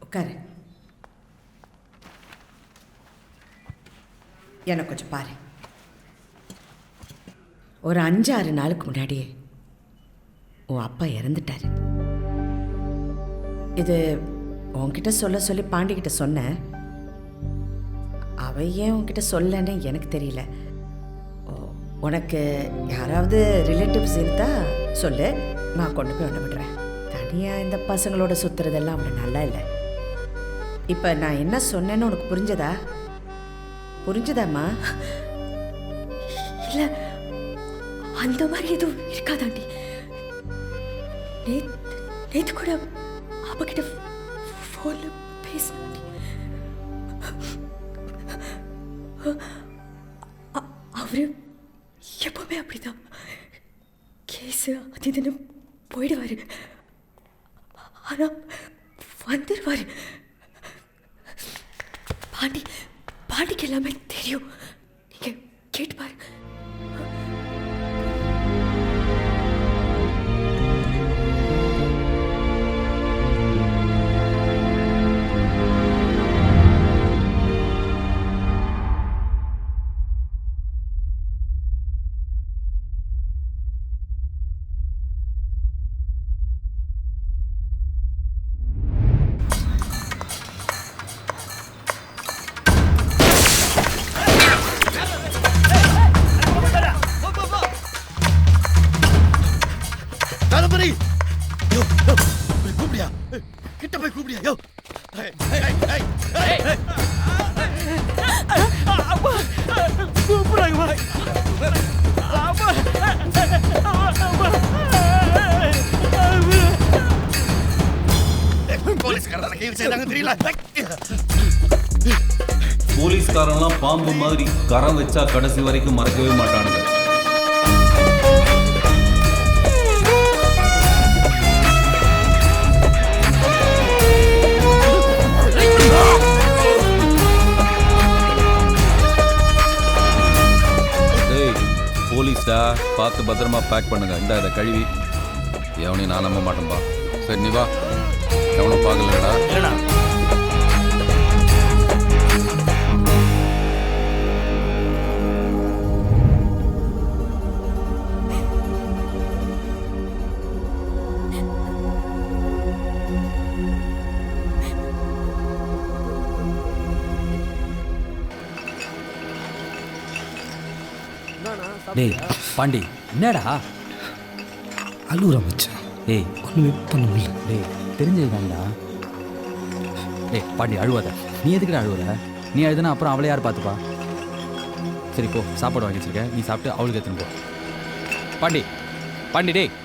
உட்காரு. எனக்கு கொஞ்சம் பாரு. ஒரு 5-6 நாளுக்கு முன்னாடியே உன் அப்பா இறந்துட்டாரு. இது உன்கிட்ட சொல்ல சொல்லி பாண்டிகிட்ட சொன்னேன். அவ ஏன் உன்கிட்ட சொல்லன்னு எனக்கு தெரியல. உனக்கு யாராவது ரிலேட்டிவ்ஸ் இருந்தா சொல்லு, நான் கொண்டு போய் ஒன்று விடுறேன். தனியாக இந்த பசங்களோட சுற்றுறதெல்லாம் அவ்வளோ நல்லா இல்லை. இப்போ நான் என்ன சொன்னேன்னு உனக்கு புரிஞ்சதா? புரிஞ்சுதாம்மா? இல்லை, அந்த மாதிரி எதுவும் இருக்காதாண்டி. நேற்று கூட அப்பகிட்ட ஃபோனில் பேசினாண்டி. அவரு எப்பவுமே அப்படிதான். கேஸு அது இதுன்னு போயிடுவாரு, ஆனால் வந்துடுவாரு. பாண்டிக்கு எல்லாமே தெரியும். நீங்க கேட்டு பாருங்க. கிட்ட போய் கூப்பிடியா? யோ போலீஸ்காரன்லாம் பாம்பு மாதிரி கரம் வச்சா கடைசி வரைக்கும் மறக்கவே மாட்டானுங்க. போலீஸ்டா, பார்த்து பத்திரமா பேக் பண்ணுங்க. இதை கழுவி எவனையும் நான் நம்ப மாட்டேன்பா. சரி நீ வா. எவனும் பார்க்கலடா. டேய் பாண்டி, என்னடா அழுகுறா மச்சான்? டேய் ஒன்றுமே பண்ண முடியல. டேய் தெரிஞ்சதுதான்டா. டேய் பாண்டி அழுவாத. நீ எதுக்குடா அழுவுற? நீ அழுதுனா அப்புறம் அவளை யார் பார்த்துப்பா? சரி போ, சாப்பாடு வாங்கி வச்சிருக்க, நீ சாப்பிட்டு அவளுக்கு எடுத்துன்னு போ. பாண்டி பாண்டி டேய்.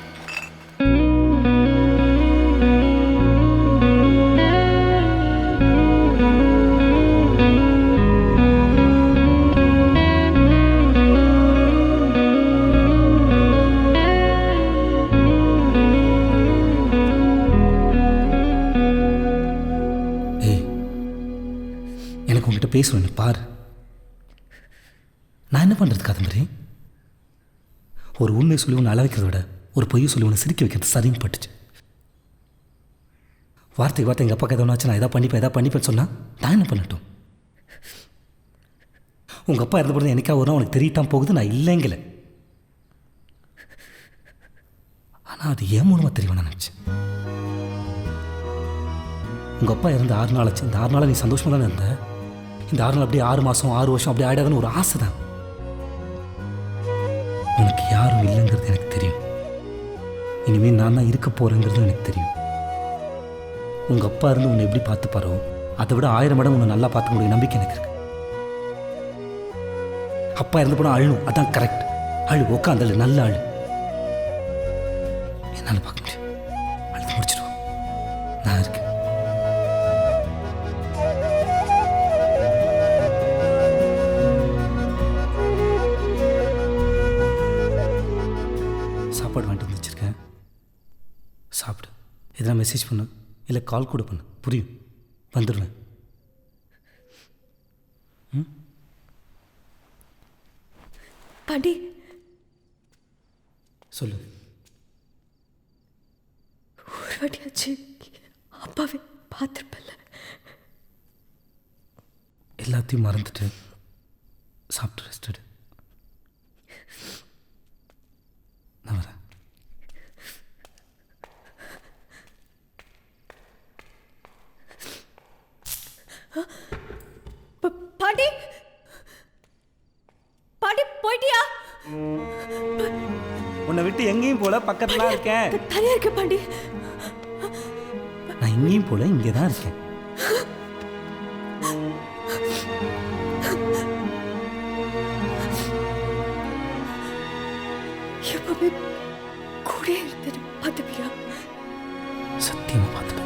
உங்ககிட்ட பேசுவேன் பாரு. நான் என்ன பண்ணுறது காதம்பரி? ஒரு உண்மையை சொல்லி ஒன்று அள வைக்கிறத விட ஒரு பொய்யை சொல்லி ஒன்று சிரிக்க வைக்கிறது சரின்னு பட்டுச்சு. வார்த்தை எங்கள் அப்பா கதை நான் எதாவது பண்ணிப்பேன் சொன்னால் நான் என்ன பண்ணட்டும்? உங்கள் அப்பா இறந்த பொழுது எனக்கா ஒரு உனக்கு தெரியட்டான் போகுது, நான் இல்லைங்கல. ஆனால் அது ஏன் மூலமாக தெரியும் நான் நினச்சேன். உங்கள் அப்பா இறந்து 6 நாள் ஆச்சு. இந்த 6 நாளாக நீ சந்தோஷமாக தானே இருந்த? இந்த 6 நாள் அப்படியே 6 மாதம் 6 வருஷம் அப்படி ஆயிடாதுன்னு ஒரு ஆசை தான். உனக்கு யாரும் இல்லைங்கிறது எனக்கு தெரியும். இனிமேல் நான் தான் இருக்க போகிறேங்கிறது எனக்கு தெரியும். உங்கள் அப்பா இருந்து உன்னை எப்படி பார்த்துப்பாரோ அதை விட 1000 மடங்கு உன்னை நல்லா பார்த்துக்க முடியும் நம்பிக்கை எனக்கு இருக்கு. அப்பா இறந்து போனால் அழுணும், அதான் கரெக்ட். அழு, உட்காந்து நல்ல அழு. என்னால் பார்க்க முடியும். அழுது முடிச்சிடுவோம், நான் இருக்கேன். சாப்பாடு வாங்கிட்டு வந்து வச்சுருக்கேன், சாப்பிடு. எதனா மெசேஜ் பண்ணு, இல்லை கால் கூட பண்ணு, புரியும்? வந்துடுவேன். பாண்டி சொல்லு. ஒரு வாட்டியாச்சு அப்பாவே பார்த்துருப்பல்ல? எல்லாத்தையும் மறந்துட்டு சாப்பிட்டு ரெஸ்ட் எடு. நான் வரேன். பாண்டி பாண்டி போயிட்டியா? உன்னை விட்டு எங்கேயும் போல, பக்கத்துல இருக்கேன். தனியா இருக்க பாண்டி. நான் எங்கேயும் போல, இங்கே தான் இருக்கேன். எப்பவுமே கூட இருந்துட்டு பார்த்துப்பியா? சத்தியமா பார்த்துப்பேன்.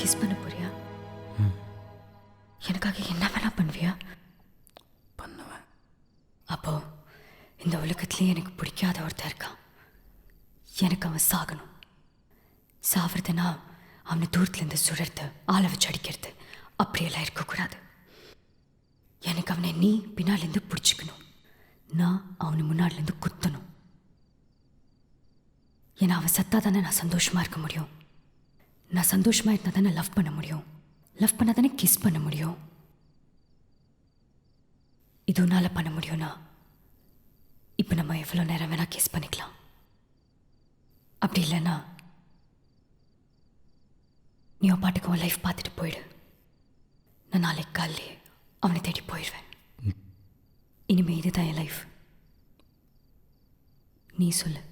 கிஸ் பண்ண போறியா? எனக்காக என்ன வேணா பண்ணுவியா? பண்ணுவேன். அப்போ இந்த உலகத்திலேயே எனக்கு பிடிக்காத ஒருத்தர் இருக்கான். எனக்கு அவன் சாகணும். சாவறதுனா அவனை தூரத்துலேருந்து சுழறது, ஆளை வச்சு அடிக்கிறது, அப்படியெல்லாம் இருக்கக்கூடாது. எனக்கு அவனை நீ பின்னாலேருந்து பிடிச்சிக்கணும். நான் அவனை முன்னாடிலேருந்து குத்தணும். ஏன்னா அவன் சத்தா தானே நான் சந்தோஷமாக இருக்க முடியும். நான் சந்தோஷமாக இருந்தால் தானே லவ் பண்ண முடியும். லவ் பண்ணால் தானே கிஸ் பண்ண முடியும். இது உன்னால் பண்ண முடியும்னா இப்போ நம்ம எவ்வளோ நேரம் வேணால் கிஸ் பண்ணிக்கலாம். அப்படி இல்லைன்னா நீ உன் பாட்டுக்கு உன் லைஃப் பார்த்துட்டு போயிடு. நான் நாளைக்கு காலையிலே அவனை தேடி போயிடுவேன். இனிமே இதுதான் என் லைஃப். நீ சொல்லு.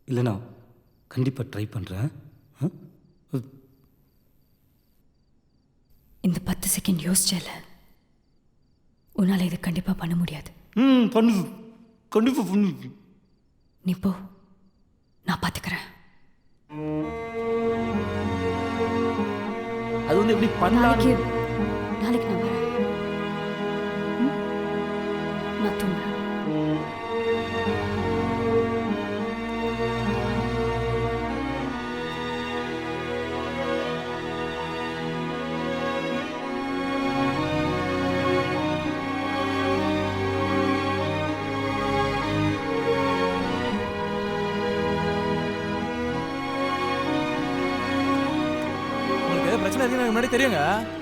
இல்லைண்ணா, கண்டிப்பாக ட்ரை பண்ணுறேன். இந்த 10 செகண்ட் யோசிச்சல, உன்னால் இது கண்டிப்பாக பண்ண முடியாது. பண்ணு, கண்டிப்பாக பண்ணு. நீ போ, நான் பார்த்துக்கிறேன். அது வந்து எப்படி பண்ணலாம்? நாளைக்கு நான் வரேன். நான் தூங்குறேன். பிரச்சனை இருக்கு எனக்கு முன்னாடி தெரியுங்க.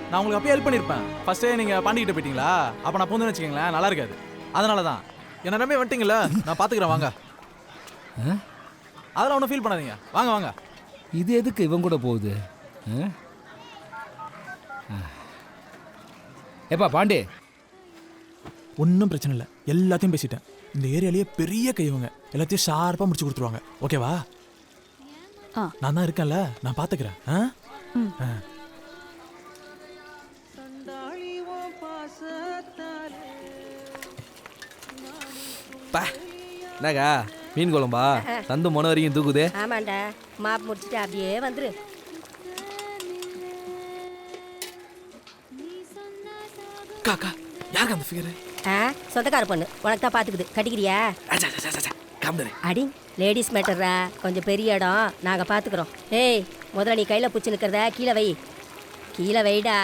நான் உங்களுக்கு அப்பயே ஹெல்ப் பண்ணியிருப்பேன். ஃபர்ஸ்டே நீங்கள் பாண்டிக்கிட்ட போயிட்டீங்களா? அப்போ நான் போந்து வச்சுக்கோங்களேன், நல்லா இருக்காது. அதனால தான் என்ன நம்பி வந்துட்டீங்களா, நான் பார்த்துக்கிறேன். வாங்க, அதெல்லாம் ஒன்றும் ஃபீல் பண்ணாதீங்க. வாங்க வாங்க. இது எதுக்கு இவன் கூட போகுது? ஏப்பா பாண்டே, ஒன்றும் பிரச்சனை இல்லை, எல்லாத்தையும் பேசிட்டேன். இந்த ஏரியாலேயே பெரிய கைவங்க, எல்லாத்தையும் ஷார்ப்பாக முடிச்சு கொடுத்துருவாங்க. ஓகேவா? நான் தான் இருக்கேன்ல, நான் பார்த்துக்கிறேன். என்னக்கா மீன் குழம்பா? தந்து மொன வரைக்கும் தூக்குது. ஆமாண்டா, மாப் முடிச்சுட்டு அப்படியே வந்துரு. காக்கா யாருக்கு அந்த ஃபிகர்? சொந்தக்கார பொண்ணு, உனக்கு தான் பார்த்துக்குது. கட்டிக்கிறியா? அடி லேடிஸ் மேட்டர்ரா, கொஞ்சம் பெரிய இடம், நாங்கள் பார்த்துக்குறோம். ஏய், முதல்ல நீ கையில் பிடிச்சி நிற்கிறத கீழே வை. கீழே வைடா.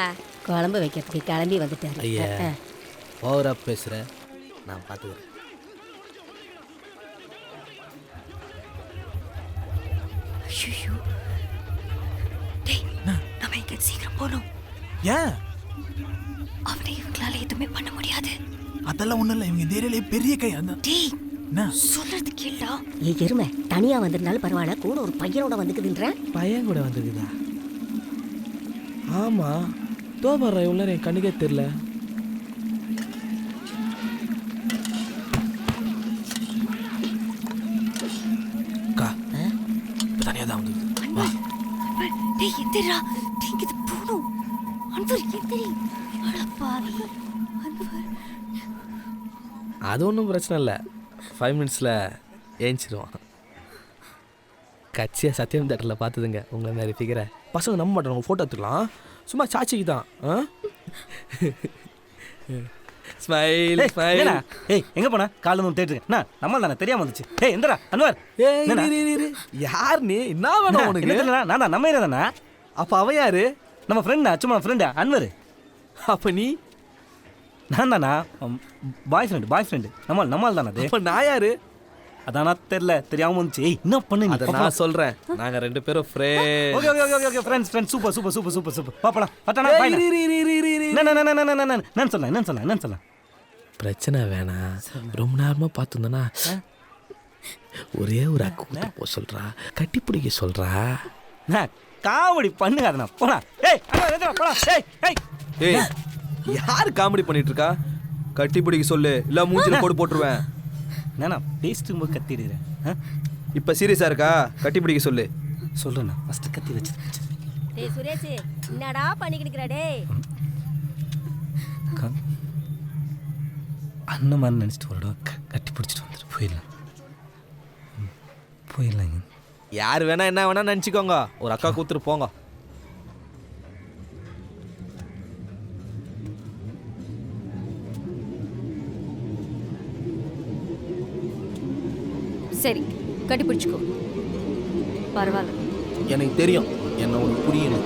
குழம்பு வைக்கிறதுக்கு கிளம்பி வந்துட்டாரு. ஐயா ஓவரா பேசுற, நான் பார்த்துக்கிறேன். ஐயோ, டேய், நம்ம இங்க சீக்கிரம் போகணும். ஏன்? அவனை இவங்களால எதுவுமே பண்ண முடியாது. அதெல்லாம் ஒன்றும் இல்லை, இவங்க இந்த ஏரியாலேயே பெரிய கை. அந்த டேய், என்ன சொல்றது கேளுடா. ஏ எருமை, தனியாக வந்திருந்தாலும் பரவாயில்ல, கூட ஒரு பையனோட வந்துக்குதுன்ற. பையன் கூட வந்துருக்குதா? ஆமாம், தோபர்ற இவ்வளோ என் கண்ணுக்கே தெரில. அக்கா இப்போ தனியாக தான் வந்து. டேய் எந்திரா, டேய் இது போணும். அன்பர் எந்திரி. அடப்பாவி அன்பர். அது ஒன்றும் பிரச்சனை இல்லை, 5 மினிட்ஸில் ஏஞ்சிடுவான். கட்சியாக சத்தியம் தேட்டரில் பார்த்துதுங்க உங்களை மாதிரி ஃபிகரை. பசங்க நம்ப மாட்டேன், உங்கள் ஃபோட்டோ எடுத்துக்கலாம், சும்மா சாட்சிக்கு தான். ஸ்மைல் ஏய், ஸ்மைல். என்னடா? ஏய் எங்க போன காலைல வந்து தேட்டு என்ன நம்ம தானே தெரியாம வந்துச்சு. ஏய் எந்தடா அன்வர்? ஏய் என்னடா? யார் நீ? என்ன வேணும் என்ன உனக்கு? தெரியல, நான் தான் நம்ம ஏரியா தானே. அப்ப அவன் யாரு? நம்ம ஃப்ரெண்டா, சும்மா ஃப்ரெண்டா அன்வர். அப்ப நீ? நான் தானா பாய் ஃப்ரெண்டு நம்மால் தானே அது. அப்ப நான் யாரு? அதானா தெரியல, தெரியாம வந்துச்சு. ஏய் என்ன பண்ணு நீ? அத நான் சொல்றேன். நாங்க ரெண்டு பேரும் friends. Okay okay okay okay friends super பாப்பலாம் பட்டானா பாய். நான் சொன்னேன் பிரச்சனை வேணாம். ரொம்ப நேரமா பார்த்துருந்தனா ஒரே ஒரு அக்கு குத்து போ சொல்றா, கட்டி பிடிக்க சொல்றா. நான் காமெடி பண்ணுகாதண்ணா போடா. ஏய் அண்ணா போடா. ஏய் ஏய் யார் காமெடி பண்ணிட்டு இருக்கா? கட்டி பிடிக்க சொல்லு, இல்ல மூஞ்சில போடு போட்டுருவேன். நானா பேசிட்டு போது கத்திடுறேன். இப்ப சீரியஸா இருக்கா? கட்டி பிடிக்க சொல்லு. சொல்றேண்ணா ஃபர்ஸ்ட் கத்தி வச்சு. டேய் சுரேஷ், என்னடா பண்ணிக்கிட்டு இருக்கற டேய்? அண்ணன் மாதிரி நினச்சிட்டு ஒரு கட்டி பிடிச்சிட்டு வந்துட்டு போயிடலாங்க. யார் வேணா என்ன வேணா நினச்சிக்கோங்க, ஒரு அக்கா கூத்துட்டு போங்க. சரி கட்டி பிடிச்சிக்கோ, பரவாயில்ல. எனக்கு தெரியும் என்ன உனக்கு புரியுது.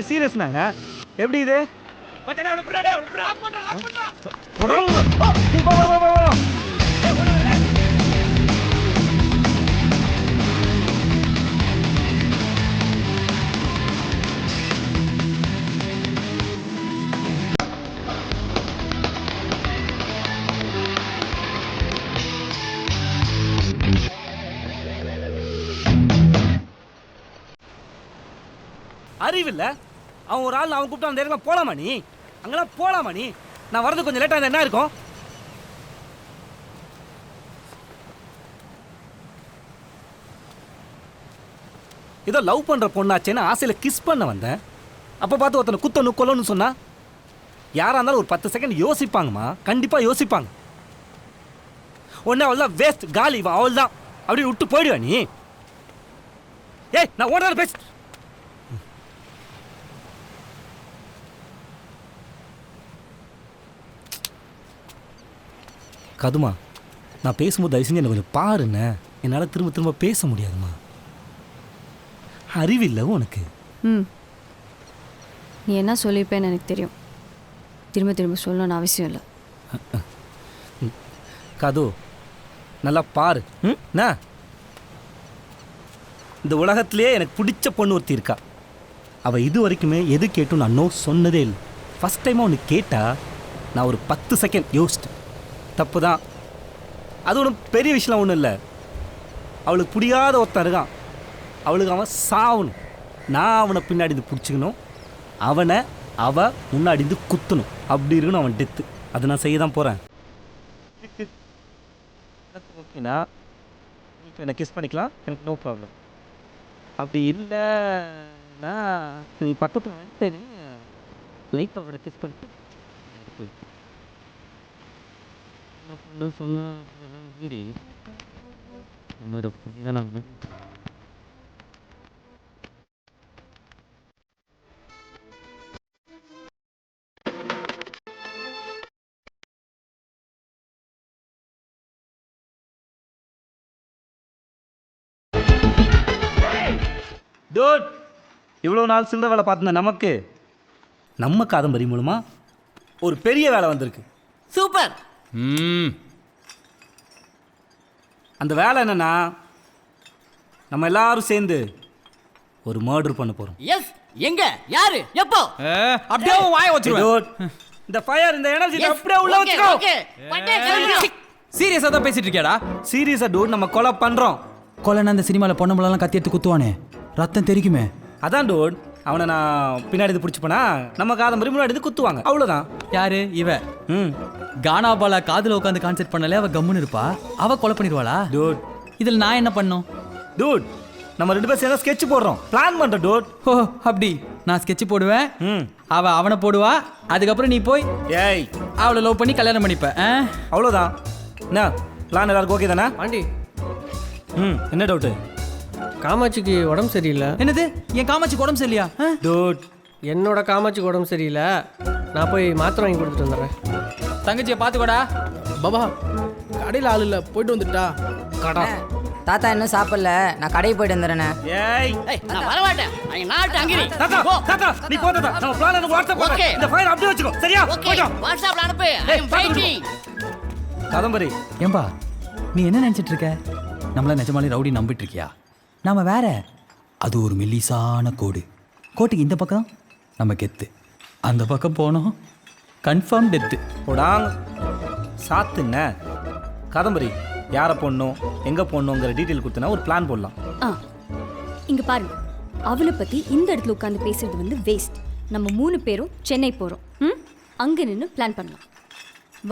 சீரியஸ்னாங்க எப்படி இது? அறிவில்ல அவன் ஒரு ஆள் அவன் கூப்பிட்டு அந்த இடத்துல போலாமா நீ? அங்கெல்லாம் போலாமா நீ? நான் வரது கொஞ்சம் லேட்டாக இருந்தா என்ன இருக்கும்? ஏதோ லவ் பண்ற பொண்ணாச்சேன்னு ஆசையில கிஸ் பண்ண வந்தேன். அப்ப பார்த்து ஒருத்தனை குத்தணும் கொல்லணும்னு சொன்னா யாரா இருந்தாலும் ஒரு 10 செகண்ட் யோசிப்பாங்கம்மா, கண்டிப்பா யோசிப்பாங்க. உடனே அவள் தான் வேஸ்ட் காலி, அவள் தான் அப்படி விட்டு போயிடுவா நீ. ஏய் நான் ஓடுறத பேச. கதுமா நான் பேசும்போது தயவு செஞ்சு என்ன கொஞ்சம் பாருண்ணே. என்னால் திரும்ப திரும்ப பேச முடியாதுமா. அறிவில்லை உனக்கு. நீ என்ன சொல்லியிருப்பேன்னு எனக்கு தெரியும், திரும்ப திரும்ப சொல்லணும்னு அவசியம் இல்லை. கது நல்லா பாரு. இந்த உலகத்திலே எனக்கு பிடிச்ச பொண்ணு ஒருத்தி இருக்கா. அவள் இது வரைக்குமே எது கேட்டும் நான் நோ சொன்னதே இல்லை. ஃபஸ்ட் டைமாக ஒன்று கேட்டா நான் ஒரு 10 செகண்ட் யோசிச்சிட்டேன். தப்பு தான், அது ஒன்றும் பெரிய விஷயம் ஒன்றும் இல்லை. அவளுக்கு பிடிக்காத ஒருத்தன் இருக்கான், அவளுக்கு அவன் சாவணும். நான் அவனை பின்னாடி இருந்து பிடிச்சிக்கணும், அவனை அவள் முன்னாடி இருந்து குத்தணும். அப்படி இருக்கணும் அவன் டெத்து. அதை நான் செய்ய தான் போகிறேன். ஓகேண்ணா, இப்போ என்னை கிஸ் பண்ணிக்கலாம், எனக்கு நோ ப்ராப்ளம். அப்படி இல்லைண்ணா நீ பக்கத்தில் வந்துட்டு லைட் அவரை கிஸ் பண்ணிட்டு சொல்ல என்னோட பொண்ணு. டூட், இவ்வளோ நாள் சில்லற வேலை பார்த்துருந்தேன். நமக்கு நம்ம காதம்பரி மூலமா ஒரு பெரிய வேலை வந்திருக்கு. சூப்பர். அந்த வேலை என்னன்னா, நம்ம எல்லாரும் சேர்ந்து ஒரு மர்டர் பண்ண போறோம். எஸ், எங்க, யாரு, எப்போ? அப்படியே வாய வச்சிருவேன். இந்த ஃபயர், இந்த எனர்ஜி அப்படியே உள்ள வச்சுக்கோ. சீரியஸா தான் பேசிட்டு இருக்கியாடா? சீரியஸா டூட், நம்ம கொலை பண்றோம். கொலைன்னா அந்த சினிமாவில் பொண்ணம்பளெல்லாம் கத்தி எடுத்து குத்துவானே, ரத்தம் தெரிக்குமே. அதான் டூட், அவனை நான் பின்னாடி இது பிடிச்சிப்பேனா நம்ம காதம்பரி முன்னாடி இது குத்துவாங்க அவ்வளோதான். யாரு இவ? ம் கானாபாலா காதுல உட்காந்து கான்செர்ட் பண்ணல, அவ கம்முன்னு இருப்பா. அவ கொலை பண்ணிடுவாளா? டூட் இதில் நான் என்ன பண்ணும்? டூட் நம்ம 2 பேரும் சேர்ந்து ஸ்கெட்ச் போடுறோம், பிளான் பண்ணுறோம் டூட். ஓ அப்படி. நான் ஸ்கெட்ச் போடுவேன், ம் அவ அவனை போடுவா, அதுக்கப்புறம் நீ போய் ஏய் அவளை லவ் பண்ணி கல்யாணம் பண்ணிப்ப. அவ்வளோதான். என்ன பிளான் எல்லாருக்கும் ஓகே தானே? ஆண்டி, ம் என்ன டவுட்டு? காமாட்சிக்கு உடம்பு சரியில்லை. என்னது? என் காமாட்சி உடம்பு சரியில்லையா? டூட் என்னோட காமாட்சிக்கு உடம்பு சரியில்லை. நான் போய் மாத்திரை வாங்கி கொடுத்துட்டு வந்துடுறேன். தங்கச்சியை பார்த்துக்கோடா. பாபா கடையில் ஆள் இல்லை, போயிட்டு வந்துட்டா. கடா தாத்தா இன்னும் சாப்பிடல, நான் கடைக்கு போயிட்டு வந்துடுறேன். ஏய் நான் வரமாட்டேன். நாட்டு அங்கிரி தாத்தா தாத்தா நீ போ தாத்தா, நம்ம பிளான் எனக்கு வாட்ஸ்அப் பண்ணு. இந்த ஃபைல் அப்படியே வச்சுக்கோ சரியா? போய்டா வாட்ஸ்அப்ல அனுப்பு. ஐ அம் வெயிட்டிங். காதம்பரி ஏம்பா நீ என்ன நினச்சிட்டு இருக்க? நம்மள நிஜமாலே ரவுடி நம்பிட்டு இருக்கியா? நாம வேற. அது ஒரு மெல்லிசான கோடு. கோட்டுக்கு இந்த பக்கம் நம்ம கெத்து, அந்த பக்கம் போனோம் கன்ஃபார்ம் டெத்து. போடாங்க சாத்துண்ண. காதம்பரி யாரை போடணும் எங்கே போடணுங்கிற டீட்டெயில் கொடுத்தனா ஒரு பிளான் போடலாம். இங்க பாருங்க, அவளை பத்தி இந்த இடத்துல உட்காந்து பேசுறது வந்து வேஸ்ட். நம்ம 3 பேரும் சென்னை போறோம். அங்க நின்று பிளான் பண்ணலாம்.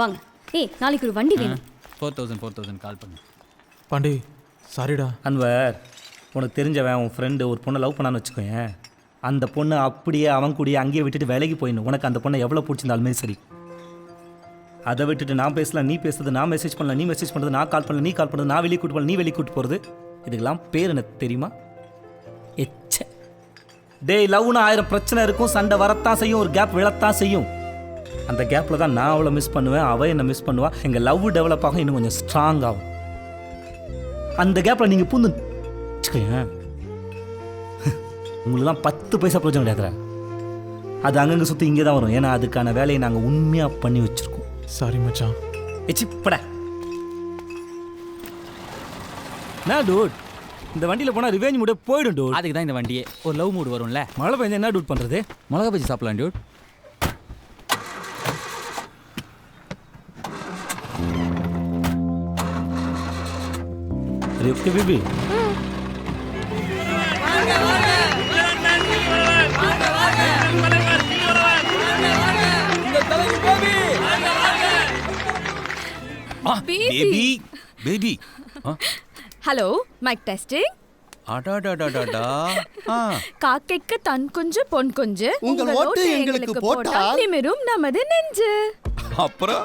வாங்க. ஏய் நாளைக்கு ஒரு வண்டி வேணும். 4000 கால் பண்ணு. பாண்டி சாரிடா. அன்வர் உனக்கு தெரிஞ்சவன் உன் ஃப்ரெண்டு ஒரு பொண்ணை லவ் பண்ணான்னு வச்சுக்கோயேன். அந்த பொண்ணு அப்படியே அவன் கூடயே அங்கேயே விட்டுட்டு வேலைக்கு போயிடணும். உனக்கு அந்த பொண்ணை எவ்வளோ பிடிச்சிருந்தாலுமே சரி. அதை விட்டுட்டு நான் பேசலாம் நீ பேசுறது, நான் மெசேஜ் பண்ணல நீ மெசேஜ் பண்ணுறது, நான் கால் பண்ணல நீ கால் பண்ணுறது, நான் வெளியே கூட்டு போகல நீ வெளியே கூட்டு போகிறது, இதுக்கெல்லாம் பேர் எனக்கு தெரியுமா? எச்ச. டேய் லவ்னு 1000 பிரச்சனை இருக்கும், சண்டை வரத்தான் செய்யும், ஒரு கேப் விழத்தான் செய்யும். அந்த கேப்பில் தான் நான் அவளை மிஸ் பண்ணுவேன், அவள் என்னை மிஸ் பண்ணுவா. எங்கள் லவ் டெவலப் ஆகும், இன்னும் கொஞ்சம் ஸ்ட்ராங் ஆகும். அந்த கேப்பில் நீங்கள் பூந்து வச்சுக்கோங்க, உங்களுக்குலாம் 10 பைசா பிரயோஜனம் கிடையாதுற. அது அங்கங்கே சுற்றி இங்கே தான் வரும். ஏன்னா அதுக்கான வேலையை நாங்கள் உண்மையாக பண்ணி வச்சுருக்கோம். சாரி மச்சான். எச்சிப்பட நான் டூட் இந்த வண்டியில் போனால் ரிவேஞ்ச் மூட போயிடும் டூட். அதுக்கு தான் இந்த வண்டியே. ஒரு லவ் மூடு வரும்ல. மழை பெஞ்சா என்ன டூட் பண்ணுறது? மிளகா பஜ்ஜி சாப்பிடலாம் dude. Okay baby. Baby baby. Hello mike testing. அடாடாடாடா. காக்கைக்கு தன் குஞ்சு பொன் குஞ்சு, உங்கள் ஓட்டு எங்களுக்கு போட்டால் நிமிரும் நமது நெஞ்சு. அப்புறம்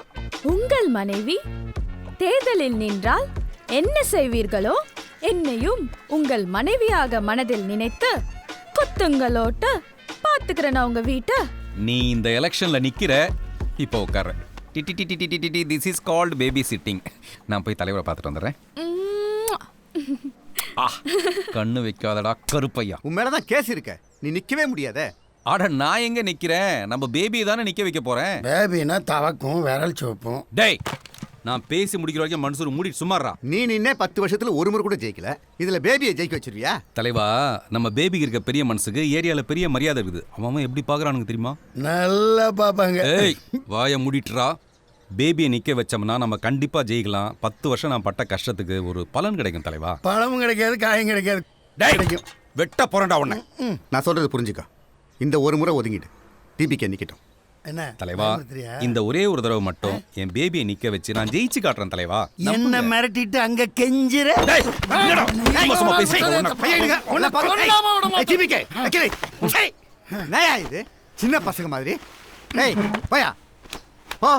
உங்கள் மனைவி தேர்தலில் நின்றால் என்ன செய்வீர்களோ என்னையும் உங்கள் மனைவியாக மனதில் நினைத்து குத்துங்களோட்டு பாத்துக்கிறேன் உங்க வீட்டை. நீ இந்த எலெக்ஷன்ல நிக்கிற, இப்போ உட்கார. This is called baby sitting. நான் போய் தலைவரை பார்த்துட்டு வந்துடுறேன். கண்ணு வைக்காதடா கருப்பையா. உன் மேலதான் கேஸ் இருக்க, நீ நிக்கவே முடியாத. ஆட நான் எங்க நிக்கிறேன்? நம்ம பேபியை தானே நிக்க வைக்க போறேன். பேபினா தவக்கும் விரல் சோப்பும். டேய் நான் பேசி முடிக்கிற வரைக்கும் மனுஷர் மூடி சும்மாறா. நீ நின்னே 10 வருஷத்துல ஒரு முறை கூட ஜெயிக்கல, இதுல பேபியை ஜெயிக்க வச்சிருவியா? தலைவா நம்ம பேபிக்கு இருக்க பெரிய மனசுக்கு ஏரியால பெரிய மரியாதை இருக்குது. அவன் எப்படி பாக்குறானுங்க தெரியுமா? நல்லா பாப்பாங்க. ஏய் வாய மூடிட்டுறா. பேபியை நிக்க வச்சோம்னா நம்ம கண்டிப்பா ஜெயிக்கலாம். 10 வருஷம் நான் பட்ட கஷ்டத்துக்கு ஒரு பலன் கிடைக்கும் தலைவா. பழமும் கிடைக்காது காயும் கிடைக்காது. டேய் வெட்ட போறேன்டா உன்னை. நான் சொல்றது புரிஞ்சுக்கோ. இந்த ஒரு முறை ஒதுங்கிட்டு டிபிக்கு நிக்கட்டும். என்ன தலைவா இந்த ஒரே ஒரு தடவை மட்டும் என் பேபியை நிக்க வச்சு நான் ஜெயிச்சு காட்டுறேன் தலைவா. என்ன மிரட்டிட்டு அங்க கெஞ்சிர. இது சின்ன பசங்க மாதிரி. ஏய் போயா போ.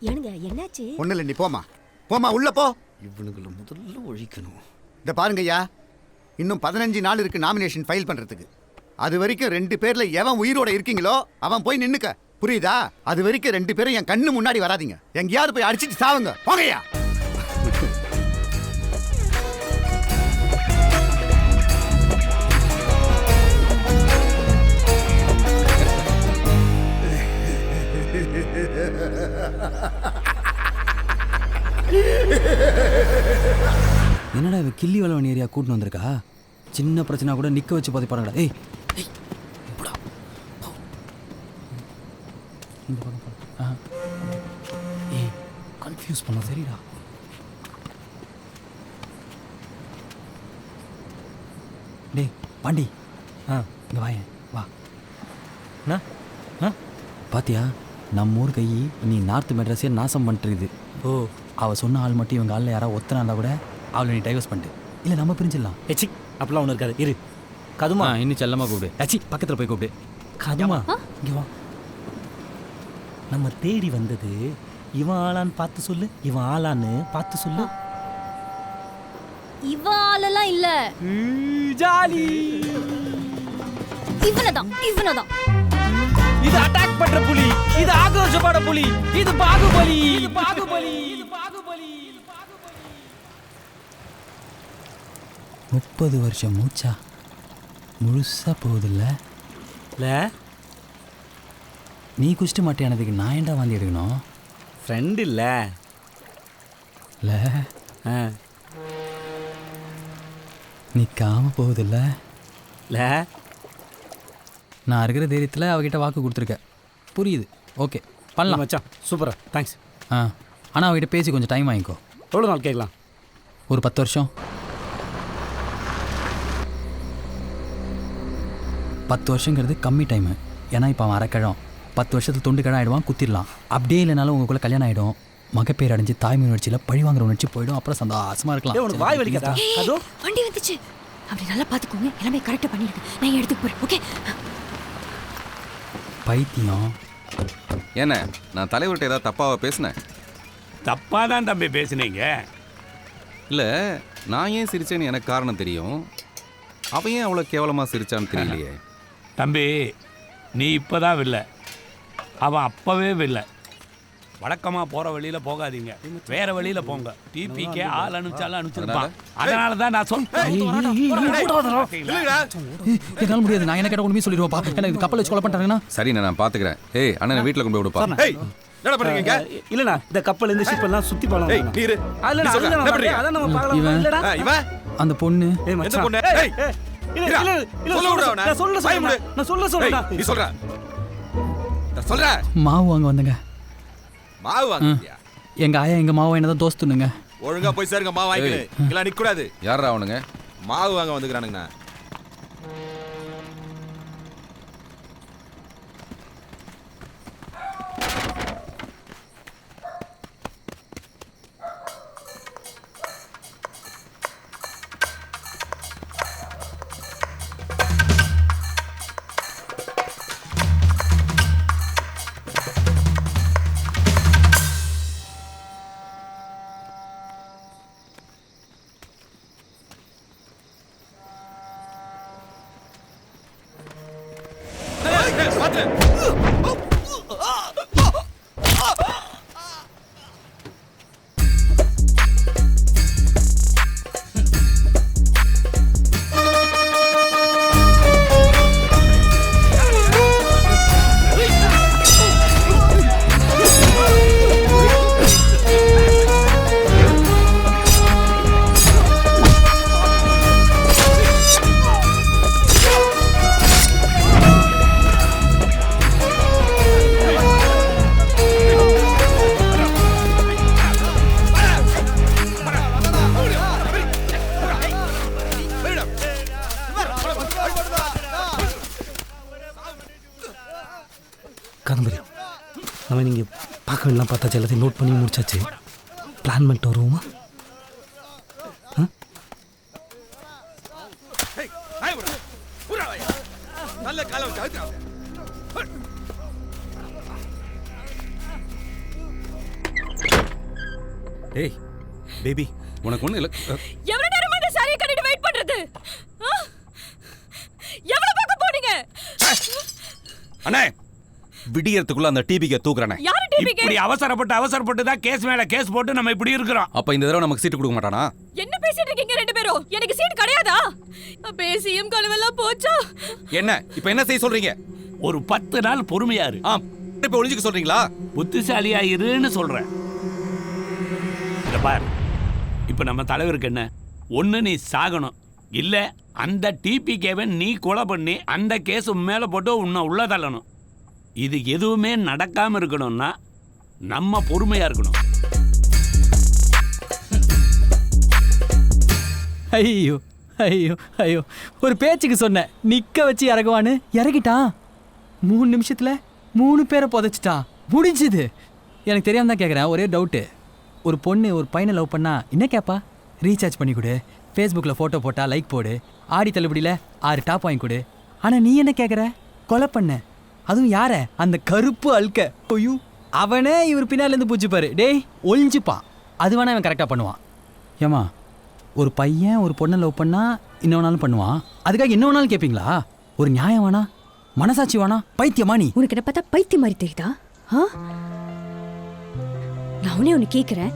ஏனுங்க என்னாச்சு? ஒண்ணு இல்லை, நீ போமா போமா உள்ள போ. இவனுங்களை முதல்ல ஒழிக்கணும். இந்த பாருங்கய்யா, இன்னும் 15 நாள் இருக்கு நாமினேஷன் ஃபைல் பண்றதுக்கு. அது வரைக்கும் 2 பேர்ல எவன் உயிரோட இருக்கீங்களோ அவன் போய் நின்னுக்க, புரியுதா? அது வரைக்கும் 2 பேரும் என் கண்ணு முன்னாடி வராதீங்க. எங்கேயாவது போய் அடிச்சிட்டு சாவுங்க, போங்கய்யா. என்னடா இவ கிள்ளி வளவன் ஏரியா கூட்டின்னு வந்திருக்கா? சின்ன பிரச்சனை கூட நிக்க வச்சு பார்த்து பாருங்கடா. ஏய் ஏய் கன்ஃபியூஸ் பண்ண சரிடா. டேய் பாண்டி, இங்க வாயேன் வா. பாத்தியா நம்ம ஊர் கை நீ நார்த் மெட்ராஸே நாசம் பண்ணிட்டுருக்குது. ஓ அவள் சொன்ன ஆள் மட்டும் இவங்க ஆளில் யாராவது ஒத்தனா இருந்தால் கூட அவளை நீ டைவர்ஸ் பண்ணிட்டு இல்லை நம்ம பிரிஞ்சிடலாம். ஏச்சி அப்படிலாம் ஒன்று இருக்காது. இரு கதுமா இன்னும் செல்லமாக கூப்பிடு. ஏச்சி பக்கத்தில் போய் கூப்பிடு. கதுமா இங்கே வா. நம்ம தேடி வந்தது இவன் ஆளான்னு பார்த்து சொல்லு, இவன் ஆளான்னு பார்த்து சொல்லு. இவாலெல்லாம் இல்ல, ஜாலி. இவனதான். இது அட்டாக் பண்ற புலி, இது ஆக்ரோஷப்பட புலி, இது பாகுபலி. 30 வருஷம் மூச்சா முழுசாக போகுதில்ல. நீ குடிச்சிட்டு மாட்டேனதுக்கு நான் ஏன்டா வாந்தி எடுக்கணும்? ஃப்ரெண்ட் இல்லை இல்லை நிற்காம போகுதில்ல. இல்லை நான் இருக்கிற தைரியத்தில் அவகிட்ட வாக்கு கொடுத்துருக்கேன். புரியுது. ஓகே பண்ணலாம் மச்சான். சூப்பரா தேங்க்ஸ். ஆனால் அவகிட்ட பேசி கொஞ்சம் டைம் வாங்கிக்கோ. எவ்வளோ நாள் கேட்கலாம்? ஒரு 10 வருஷம். 10 வருஷங்கிறது கம்மி டைமு. ஏன்னா இப்போ அவன் அரைக்கிழம் 10 வருஷத்தில் தொண்டு கிழம் ஆகிடுவான், குத்திடலாம். அப்படியே இல்லைனாலும் உங்களுக்குள்ளே கல்யாணம் ஆகிடும். மகப்பேர் அடைஞ்சு தாய்மை உணர்ச்சியில் பழி வாங்குற உணர்ச்சி போயிடும். அப்புறம் சந்தோஷமாக இருக்கலாம். உனக்கு வாய் வலிக்காதா? அதோ வண்டி வந்துச்சு. அப்படி நல்லா பார்த்துக்கோங்க. எல்லாமே கரெக்டாக பண்ணிடுங்க. நான் எடுத்துக்கு போகிறேன். ஓகே பைத்தியம். என்ன நான் தலைவர்கிட்ட ஏதாவது தப்பாக பேசினேன்? தப்பாக தான் தம்பி பேசுனீங்க. இல்லை நான் ஏன் சிரிச்சேன்னு எனக்கு காரணம் தெரியும். அவன் ஏன் அவ்வளோ கேவலமாக சிரிச்சான்னு தெரியலையே. தம்பி நீ இப்போ தான் வில்ல, அவன் அப்போவே வில்ல. வழக்கமாக போகிற வழியில் போகாதீங்க, வேற வழியில் போங்க. டிபிக்கே ஆள் அனுப்பிச்சாலும் அனுப்பிச்சிருப்பான். அதனால தான் நான் என்னால் முடியாது. நான் என்ன கேட்ட ஒன்றுமே சொல்லிடுவோப்பா. எனக்கு கப்பல் வச்சு கொலை பண்ணிட்டாங்கன்னா சரி நான் பார்த்துக்கிறேன். ஏய் அண்ணன் வீட்டில் கொண்டு போய் விடுப்பா. இல்லண்ணா இந்த கப்பல் இந்த ஷிப் எல்லாம் சுத்தி போலாம். அந்த பொண்ணு மாவு வாங்க வந்தங்க. மாவு வாங்கியா? எங்க ஆயா எங்க மாவு என்னதான் தோஸ்துனுங்க. ஒழுங்கா போய் சேருங்க. மாவு வாங்கிக்கல இங்கெல்லாம் நிக்க கூடாது. யாரா அவனுங்க? மாவு வாங்க வந்துக்கிறானுங்கண்ணா. காதம்பரி நம்ம நீங்கள் பார்க்க வேண்டாம் பார்த்தாச்சு. எல்லாத்தையும் நோட் பண்ணி முடிச்சாச்சு. பிளான் பண்ணிட்டு வருவோமா? ஏய் பேபி உனக்கு ஒன்றும் இல்லை. எவ்வளவு நேரமா இந்த சாரியை கட்டிட்டு வெயிட் பண்றது? எவ்வளவு பக்கம் போனீங்க? அண்ணே விடியறதுக்குள்ள அந்த டிபிக்கு தூக்குறானே. யாரு டிபிக்கு? இப்படி அவசரப்பட்டு தான் கேஸ் மேல கேஸ் போட்டு நம்ம இப்படி இருக்கிறோம். அப்ப இந்த தடவை நமக்கு சீட்டு கொடுக்க மாட்டானா? என்ன பேசிட்டு இருக்கீங்க ரெண்டு பேரும்? எனக்கு சீட் கிடையாதா? பேசியும் கலவெல்லாம் போச்சா? என்ன இப்ப என்ன செய்ய சொல்றீங்க? ஒரு 10 நாள் பொறுமையா இரு. இப்ப ஒளிஞ்சுக்க சொல்றீங்களா? புத்திசாலியா இருன்னு சொல்றேன். பார் இப்ப நம்ம தலைவருக்கு என்ன, ஒண்ணு நீ சாகணும், இல்ல அந்த டிபிகேவை நீ கொலை பண்ணி அந்த கேஸ் மேல போட்டு உன்னை உள்ள தள்ளணும். இது எதுவுமே நடக்காம இருக்கணும்னா நம்ம பொறுமையா இருக்கணும். ஐயோ ஐயோ ஐயோ, ஒரு பேச்சுக்கு சொன்னேன் நிக்க வச்சு இறங்குவான்னு இறங்கிட்டான். 3 நிமிஷத்துல 3 பேரை புதைச்சிட்டான். முடிஞ்சுது. எனக்கு தெரியாம தான் கேட்குறேன். ஒரே டவுட்டு, ஒரு பொண்ணு ஒரு பையனை லவ் பண்ணா என்ன கேட்பா? ரீசார்ஜ் பண்ணி கொடு, ஃபேஸ்புக்கில் ஃபோட்டோ போட்டால் லைக் போடு, ஆடி தள்ளுபடியில் 6 டாப் வாங்கி கொடு. ஆனால் நீ என்ன கேட்குற? கொலை பண்ண, அதுவும் யார? அந்த கருப்பு அல்க. ஐயோ, அவனே இவர் பின்னாலேருந்து பூச்சிப்பாரு. டேய் ஒளிஞ்சுப்பான். அது வேணா அவன் கரெக்டாக பண்ணுவான். ஏமா, ஒரு பையன் ஒரு பொண்ணை லவ் பண்ணா இன்னொன்னாலும் பண்ணுவான், அதுக்காக இன்னொன்னாலும் கேட்பீங்களா? ஒரு நியாயம் வேணா? மனசாட்சி வேணா? பைத்தியமா நீ? உனக்கு என்ன பார்த்தா பைத்தியம் மாதிரி தெரியுதா? நான் உடனே ஒன்று கேட்குறேன்.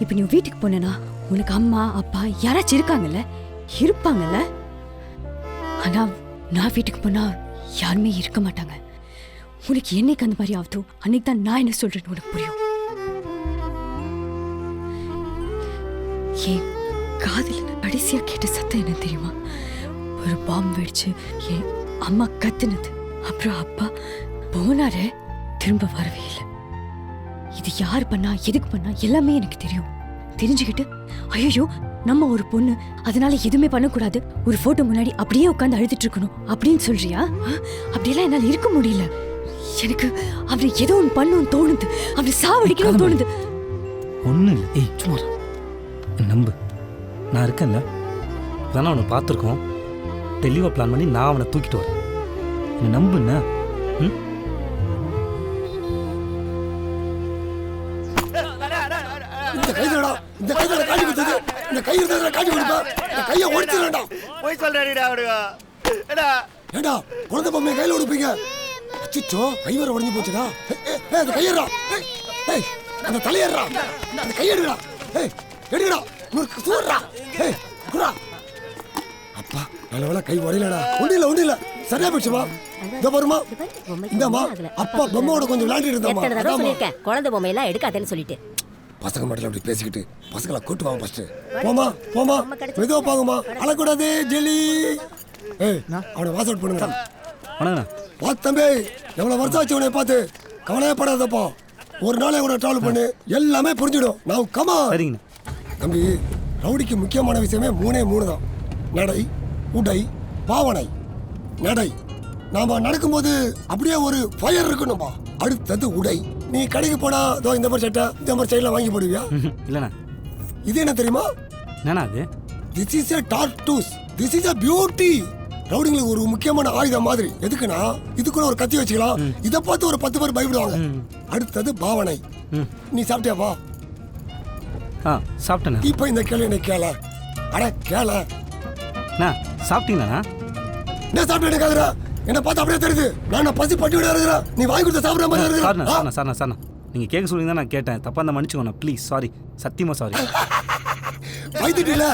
இப்போ நீ வீட்டுக்கு போனேன்னா உனக்கு அம்மா அப்பா யாராச்சும் இருக்காங்கல்ல? இருப்பாங்கல்ல. ஆனால் நான் வீட்டுக்கு போனா யாருமே இருக்க மாட்டாங்க. உனக்கு என்னைக்கு அந்த மாதிரி ஆகுதோ அன்னைக்கு தான் நான் என்ன சொல்றேன்னு உனக்கு புரியும். ஏன் காதில் கடைசியா கேட்ட சத்தம் என்ன தெரியுமா? ஒரு பாம்பு வெடிச்சு என் அம்மா கத்துனது. அப்புறம் அப்பா போனாரு, திரும்ப வரவே இல்லை. இது யார் பண்ணா எதுக்கு பண்ணா எல்லாமே எனக்கு தெரியும். தெரிஞ்சுக்கிட்டு ஐயோ நம்ம ஒரு பொண்ணு அதனால எதுவுமே பண்ணக்கூடாது, ஒரு போட்டோ முன்னாடி அப்படியே உட்காந்து அழுதுட்டு இருக்கணும் அப்படின்னு சொல்றியா? அப்படியெல்லாம் என்னால் இருக்க முடியல. எனக்கு அவரை ஏதோ ஒன்று பண்ணணும்னு தோணுது, அவரை சாவடிக்கணும்னு தோணுது. ஒன்றும் இல்லை. ஏய் சும்மா நம்பு, நான் இருக்கேன்ல. வேணா அவனை பார்த்துருக்கோம், தெளிவாக பிளான் பண்ணி நான் அவனை தூக்கிட்டு வரேன். என்னை நம்புண்ணா. ம், இந்த கைதடா, இந்த கைதடா காட்டி கொடுத்தது, இந்த கை இருந்தா காட்டி கொடுப்பா, இந்த கையை ஒடிச்சிடா. போய் சொல்றேடா அவனுங்க. ஏடா குழந்தை பொம்மையை கையில ஒடிப்பீங்க. அச்சோ, கை வர உடைஞ்சு போச்சுடா. அந்த கையறா, ஏய் அந்த தலையறா, அந்த கையெடுடா, ஏய் எடுடா, நூறு சூறா, ஏய் குறா. அப்பா நல்லவேளை கை உடையலடா. ஒண்ணு இல்ல சரியா போச்சுமா. இந்த பாருமா, இந்தம்மா அப்பா பொம்மையோட கொஞ்சம் விளையாடிட்டு இருந்தாமா. எத்தனை தடவை சொல்லிருக்கேன் குழந்தை பொம்மையெல்லாம் எடுக்காதேன்னு சொல்லிட்டு. பசங்க மட்டும் அப்படி பேசிக்கிட்டு பசங்களை கூட்டு வாங்க ஃபர்ஸ்ட். போமா போமா, மெதுவா போங்கம்மா, அழக்கூடாது ஜெலி. ஏய் அவனை வாஸ் அவுட் பண்ணுங்க. வா தம்பி, எவ்வளவு வருஷம் ஆச்சு உன்னை பார்த்து. கவலையப்படாதப்பா, ஒரு நாளை கூட டிராவல் பண்ணு, எல்லாமே புரிஞ்சிடும். நான் கமா தம்பி. ரவுடிக்கு முக்கியமான விஷயமே 3 தான்: நடை, உடை, பாவனை. நடை, நாம நடக்கும்போது அப்படியே ஒரு ஃபயர் இருக்கணும்பா. அடுத்தது உடை. நீ கடைக்கு போனா இதோ இந்த மாதிரி சட்டை, இந்த மாதிரி சைடுல வாங்கி போடுவியா? இல்லண்ணா. இது என்ன தெரியுமா? என்னண்ணா அது? This is a tattoos, this is a beauty. ரவுடிங்களுக்கு ஒரு முக்கியமான ஆயுதம் மாதிரி. எதுக்குன்னா இதுக்குள்ள ஒரு கத்தி வச்சுக்கலாம், இதை பார்த்து ஒரு 10 பேர் பயப்படுவாங்க. அடுத்தது பாவனை. நீ சாப்பிட்டியாப்பா? சாப்பிட்டேண்ணா. இப்போ இந்த கேள்வி என்ன கேள? அட கேள. சாப்பிட்டீங்களா? என்ன சாப்பிட்டு கேக்குற? என்ன பார்த்து அப்படியே தெரியுது நான் பசி பட்டியோட இருக்கிறேன். நீ வாங்கி கொடுத்த சாப்பிட்ற மாதிரி இருக்கிறேன். சார்ண்ணா நீங்கள் கேட்க சொல்லி தான் நான் கேட்டேன். தப்பா இருந்தால் மன்னிச்சுக்கோண்ணா ப்ளீஸ். சாரி, சத்தியமா சாரி. வைத்துட்டில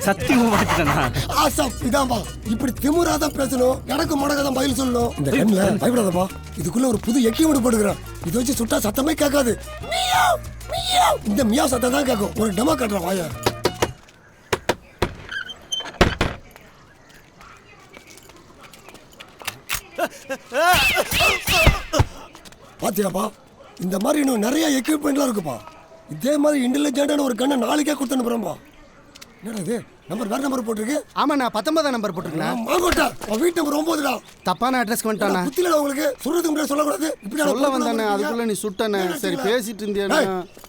சத்தியமா மாட்டேன்னா ஆசா இதான்பா. இப்படி திமுறாதான் பேசணும், எனக்கு மடக்கதான் பதில் சொல்லணும். இந்த கண்ணில் பயப்படாதப்பா, இதுக்குள்ள ஒரு புது எக்கியம் போட்டுக்கிறேன். இதை வச்சு சுட்டா சத்தமே கேட்காது. இந்த மியா சத்தம் தான் கேட்கும். ஒரு டெமோ காட்டுற வாயா. பாத்தியாப்பா, இந்த மாதிரி இன்னும் நிறைய எக்யூப்மெண்ட்லாம் இருக்குப்பா. இதே மாதிரி இன்டெலிஜென்ட்டான ஒரு கண்ணை நாளைக்கே கொடுத்து அனுப்புறேன்பா. என்னடா இது நம்பர் வேற நம்பர் போட்டிருக்கு? ஆமா, நான் 19 நம்பர் போட்டிருக்கேன். மாங்கோட்டா வீட்டு நம்பர் 9டா. தப்பான அட்ரஸ்க்கு வந்துட்டானே. புத்தில உங்களுக்கு சொல்றதுக்கு முன்னாடி சொல்லக்கூடாது. இப்படி சொல்ல வந்தானே, அதுக்குள்ள நீ சுட்டனே. சரி பேசிட்டு இருந்தியானே.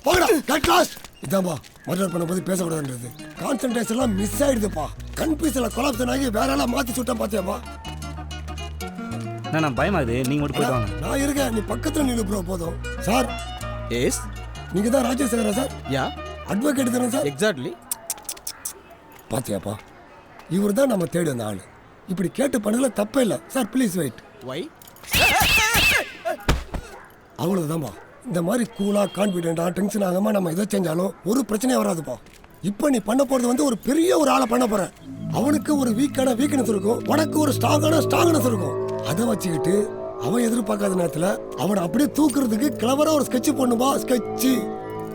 போடா கட் லாஸ்ட். இதான்பா மர்டர் பண்ணும்போது பேசக்கூடாதுன்றது. கான்சென்ட்ரேஷன் எல்லாம் மிஸ் ஆயிடுதுப்பா. கன்ஃபியூஸ்ல கொலாப்ஷன் ஆகி வேற எல்லாம் மாத்தி சுட்டா பாத்தியாப்பா. நான் பயமாகுது, நீங்க மட்டும் போயிட்டு வாங்க. நான் இருக்கேன், நீ பக்கத்துல நில்லு ப்ரோ. போதும் சார். எஸ், நீங்க தான் ராஜேஷ் சேகரா சார்? யா, அட்வொகேட் தானே சார்? எக்ஸாக்ட்லி. பாத்தியாப்பா, இவர் தான் நம்ம தேடி வந்த ஆளு. இப்படி கேட்டு பண்ணல தப்பே இல்லை சார். Please wait. வை? அவ்வளவுதான்பா. இந்த மாதிரி கூலா கான்ஃபிடென்டா டென்ஷன் ஆகாம நம்ம எதை செஞ்சாலும் ஒரு பிரச்சனையும் வராதுப்பா. இப்போ நீ பண்ண போறது வந்து ஒரு பெரிய ஒரு ஆளை பண்ண போற. அவனுக்கு ஒரு வீக்கான வீக்னஸ் இருக்கும், உனக்கு ஒரு ஸ்ட்ராங்னஸ் இருக்கும். அதை வச்சுக்கிட்டு அவன் எதிர்பார்க்காத நேரத்துல அவனை அப்படியே தூக்குறதுக்கு கிளவரா ஒரு ஸ்கெட்ச் பண்ணுப்பா. ஸ்கெட்ச்.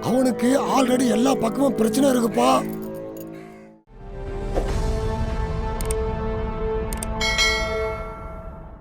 அவனுக்கு ஆல்ரெடி எல்லா பக்கமும் பிரச்சனை இருக்குப்பா.